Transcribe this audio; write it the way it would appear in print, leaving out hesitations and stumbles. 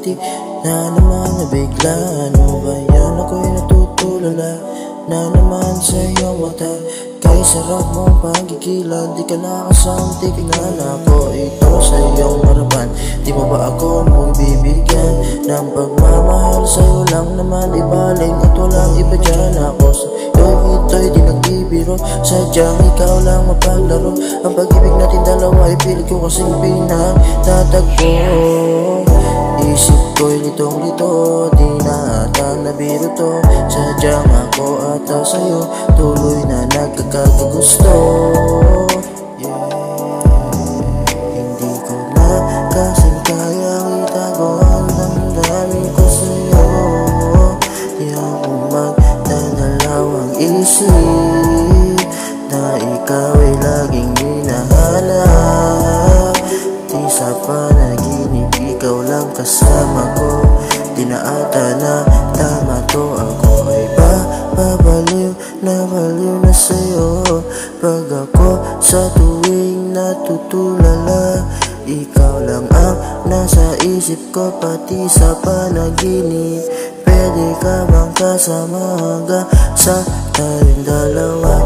di na naman nabigla. Ano ba yan? Ako'y natutulala na naman sa iyong mata. Kay sarap mong pagkikilan, di ka nakasantik na ako ito sa iyong harapan. Di mo ba ako magbibigyan ng pagmamahal? Sa'yo lang naman ibaling at walang iba dyan. Ako sa'yo ito'y di nagbibiro, sadyang ikaw lang mapaglaro. Ang pag-ibig natin dalawa ay pilit ko kasing pinagtatagpo. Isip ko'y litong-lito, di na ata nabiro to. Sadyang ako ata sa'yo, tuloy na nagkakagusto. Hindi ko na kasing kayang itago ang damdamin ko sa'yo. Di ako magdadalawang isip na ikaw ay laging hinahanap. Di sa panaginip ikaw lang kasama ko, di na ata na tama to. Ako ay babaliw na sa'yo. Pag ako sa tuwing natutulala, ikaw lang ang nasa isip ko, pati sa panaginip. Pwede ka bang kasama hanggang sa tayong dalawa?